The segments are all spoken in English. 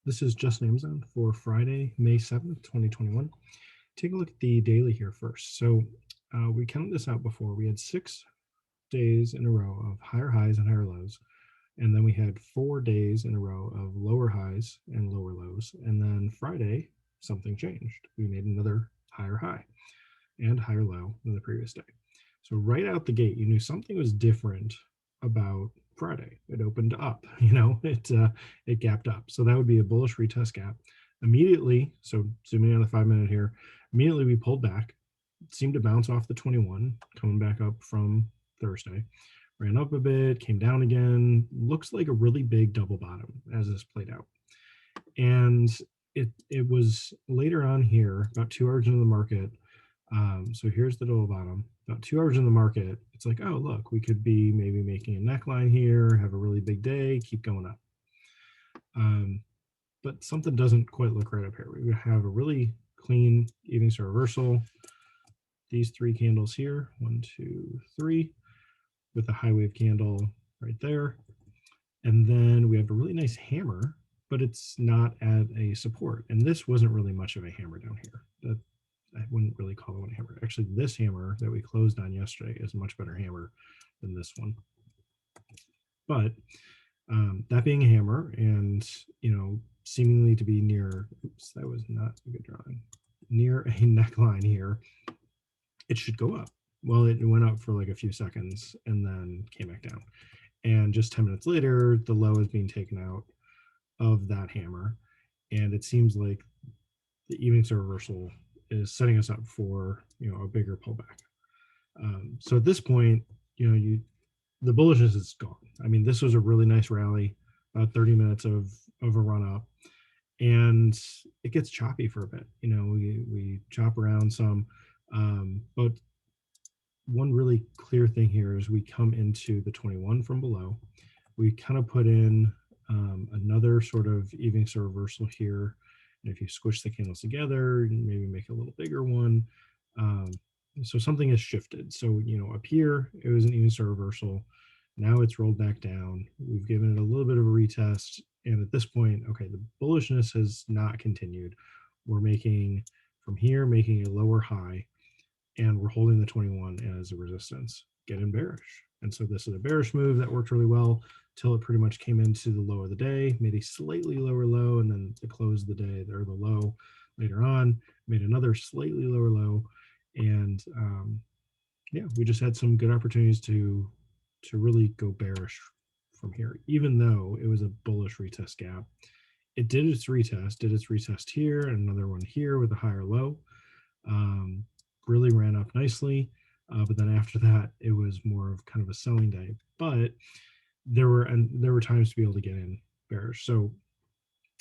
This is Justin AMZN for Friday, May 7th, 2021. Take a look at the daily here first. So we counted this out before. We had 6 days in a row of higher highs and higher lows. And then we had 4 days in a row of lower highs and lower lows. And then Friday, something changed. We made another higher high and higher low than the previous day. So right out the gate, you knew something was different about Friday. It opened up, it gapped up. So that would be a bullish retest gap. Immediately, so zooming on the 5 minute here, immediately we pulled back, seemed to bounce off the 21, coming back up from Thursday, ran up a bit, came down again. Looks like a really big double bottom as this played out. And it was later on here, about 2 hours into the market. So here's the double bottom. About 2 hours in the market, it's like, oh, look, we could be maybe making a neckline here, have a really big day, keep going up. But something doesn't quite look right up here. We have a really clean evening star reversal. These 3 candles here, 1, 2, 3, with a high wave candle right there. And then we have a really nice hammer, but it's not at a support. And this wasn't really much of a hammer down here. That I wouldn't really call it a hammer. Actually, this hammer that we closed on yesterday is a much better hammer than this one. But that being a hammer and, seemingly to be near, oops, that was not a good drawing, near a neckline here, it should go up. Well, it went up for like a few seconds and then came back down. And just 10 minutes later, the low is being taken out of that hammer. And it seems like the evening star reversal is setting us up for, a bigger pullback. So at this point, the bullishness is gone. I mean, this was a really nice rally, about 30 minutes of a run up, and it gets choppy for a bit. We chop around some, but one really clear thing here is we come into the 21 from below. We kind of put in another sort of evening star reversal here. And if you squish the candles together, maybe make a little bigger one. So something has shifted. So, up here, it was an evening star reversal. Now it's rolled back down. We've given it a little bit of a retest. And at this point, okay, the bullishness has not continued. We're making from here, making a lower high, and we're holding the 21 as a resistance. Get in bearish. And so this is a bearish move that worked really well till it pretty much came into the low of the day, made a slightly lower low, and then the close of the day, or the low later on, made another slightly lower low. And yeah, we just had some good opportunities to really go bearish from here, even though it was a bullish retest gap. It did its retest here, and another one here with a higher low. Really ran up nicely, but then after that, it was more of kind of a selling day. But there were times to be able to get in bearish. So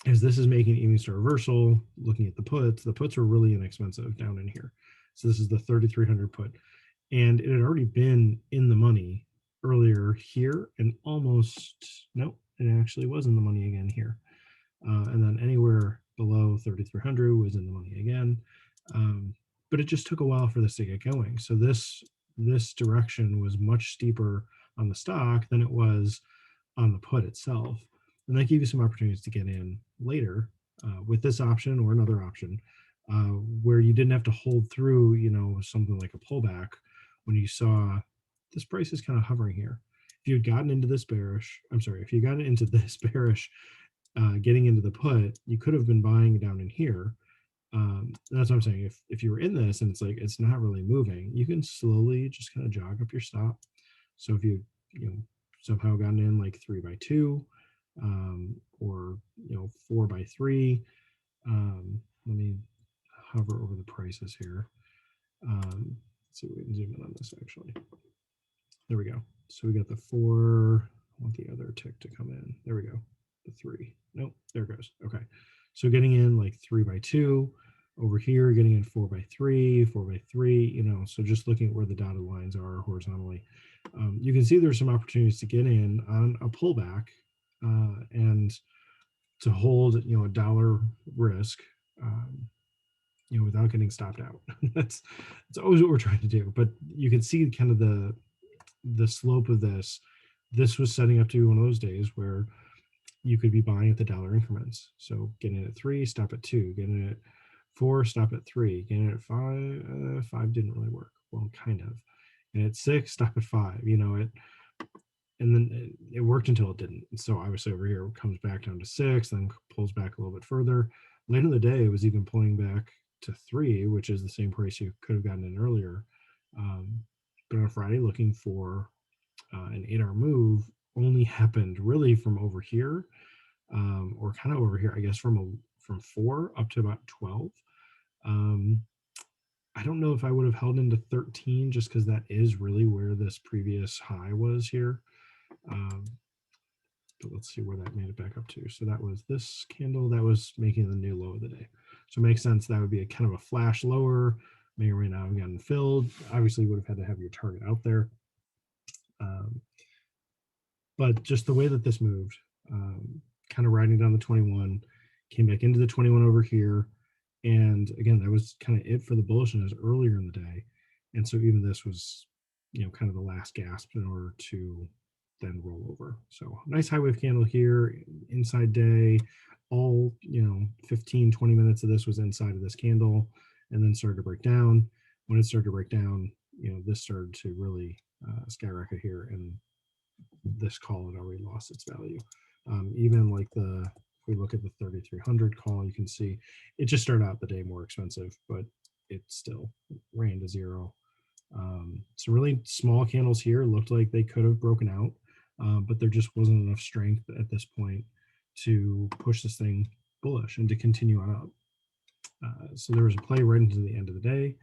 as this is making evening star reversal, looking at the puts are really inexpensive down in here. So this is the 3,300 put, and it had already been in the money earlier here, and almost, nope, it actually was in the money again here. And then anywhere below 3,300 was in the money again. But it just took a while for this to get going. So this direction was much steeper on the stock than it was on the put itself. And that gave you some opportunities to get in later with this option or another option where you didn't have to hold through, something like a pullback when you saw this price is kind of hovering here. If you had gotten into this bearish, if you got into this bearish, getting into the put, you could have been buying down in here. That's what I'm saying. If you were in this and it's like it's not really moving, you can slowly just kind of jog up your stop. So if you somehow gotten in like 3x2 or 4x3, let me hover over the prices here. Let's see if we can zoom in on this actually. There we go. So we got the 4. I want the other tick to come in. There we go. The 3. Nope, there it goes. Okay. So getting in like 3x2 over here, getting in 4x3, 4x3, so just looking at where the dotted lines are horizontally, you can see there's some opportunities to get in on a pullback and to hold, a dollar risk, without getting stopped out. That's always what we're trying to do. But you can see kind of the slope of this. This was setting up to be one of those days where you could be buying at the dollar increments. So get in at 3, stop at 2, get in at 4, stop at 3, get in at 5. 5 didn't really work. Well, kind of. And at 6, stop at 5. And then it worked until it didn't. So obviously over here it comes back down to 6, then pulls back a little bit further. Later in the day, it was even pulling back to 3, which is the same price you could have gotten in earlier. But on Friday, looking for an 8-hour move only happened really from over here, or kind of over here, I guess, from 4 up to about 12. I don't know if I would have held into 13 just because that is really where this previous high was here. But let's see where that made it back up to. So that was this candle that was making the new low of the day. So it makes sense that would be a kind of a flash lower, may or may not have gotten filled. Obviously, you would have had to have your target out there. But just the way that this moved, kind of riding down the 21, came back into the 21 over here. And again, that was kind of it for the bullishness earlier in the day. And so even this was, kind of the last gasp in order to then roll over. So nice high wave candle here, inside day, all, 15, 20 minutes of this was inside of this candle and then started to break down. When it started to break down, this started to really skyrocket here, and this call had already lost its value. Even like if we look at the 3300 call, you can see it just started out the day more expensive, but it still ran to zero. Some really small candles here looked like they could have broken out, but there just wasn't enough strength at this point to push this thing bullish and to continue on up. So there was a play right into the end of the day.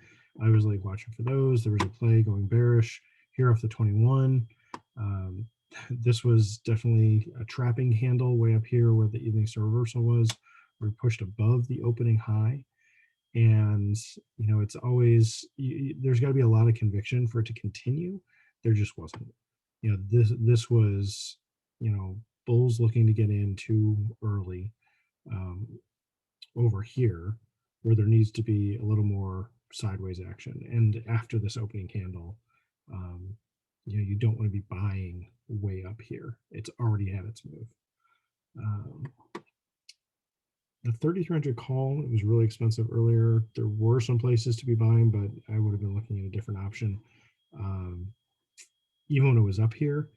I was like watching for those. There was a play going bearish here off the 21. This was definitely a trapping handle way up here where the evening star reversal was. We pushed above the opening high. And, it's always, there's got to be a lot of conviction for it to continue. There just wasn't. This was, bulls looking to get in too early over here, where there needs to be a little more sideways action. And after this opening candle, you don't want to be buying way up here. It's already had its move. The 3300 call, it was really expensive earlier. There were some places to be buying, but I would have been looking at a different option. Even when it was up here,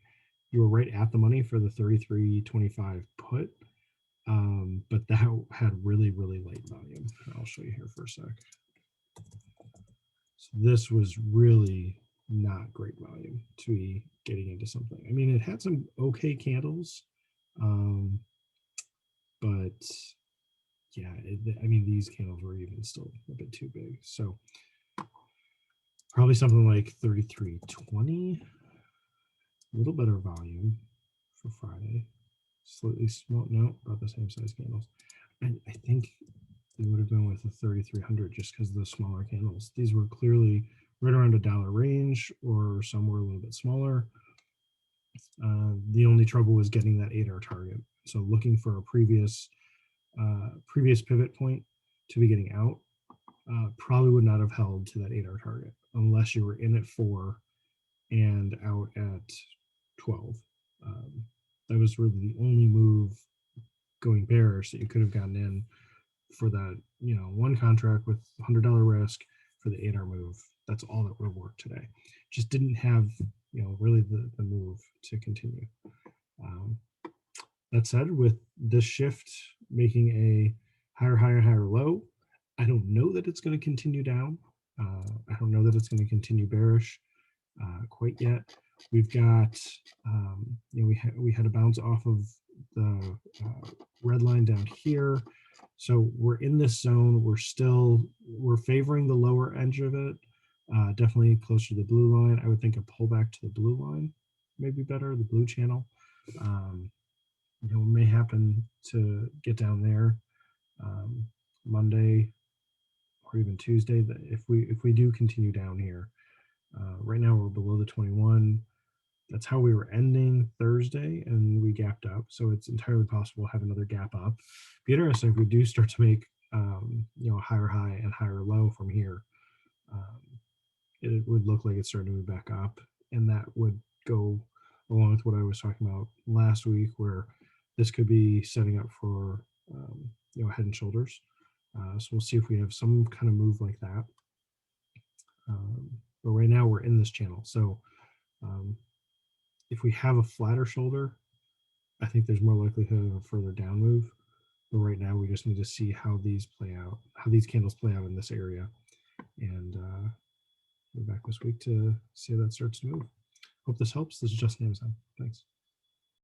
you were right at the money for the 3325 put, but that had really, really late volume. I'll show you here for a sec. So this was really not great volume to be getting into something. I mean, it had some okay candles, but yeah, these candles were even still a bit too big. So probably something like 3320, a little better volume for Friday. Slightly small, no, about the same size candles. I think it would have been with the 3300 just because of the smaller candles. These were clearly right around $1 range or somewhere a little bit smaller. The only trouble was getting that 8-hour target. So looking for a previous pivot point to be getting out, probably would not have held to that 8-hour target unless you were in at 4 and out at 12. That was really the only move going bearish that you could have gotten in for that, one contract with $100 risk for the 8-hour move. That's all that would have worked today. Just didn't have, really the move to continue. That said, with this shift making a higher, higher, higher low, I don't know that it's going to continue down. I don't know that it's going to continue bearish quite yet. We've got, we had a bounce off of the red line down here. So we're in this zone. We're favoring the lower edge of it. Definitely closer to the blue line. I would think a pullback to the blue line may be better, the blue channel. May happen to get down there Monday or even Tuesday. That if we do continue down here, right now we're below the 21. That's how we were ending Thursday, and we gapped up. So it's entirely possible to have another gap up. Be interesting if we do start to make higher high and higher low from here. It would look like it's starting to move back up, and that would go along with what I was talking about last week, where this could be setting up for head and shoulders. So we'll see if we have some kind of move like that. But right now we're in this channel. So if we have a flatter shoulder, I think there's more likelihood of a further down move. But right now we just need to see how these play out, how these candles play out in this area. And we're back this week to see how that starts to move. Hope this helps. This is Justin AMZN. Thanks.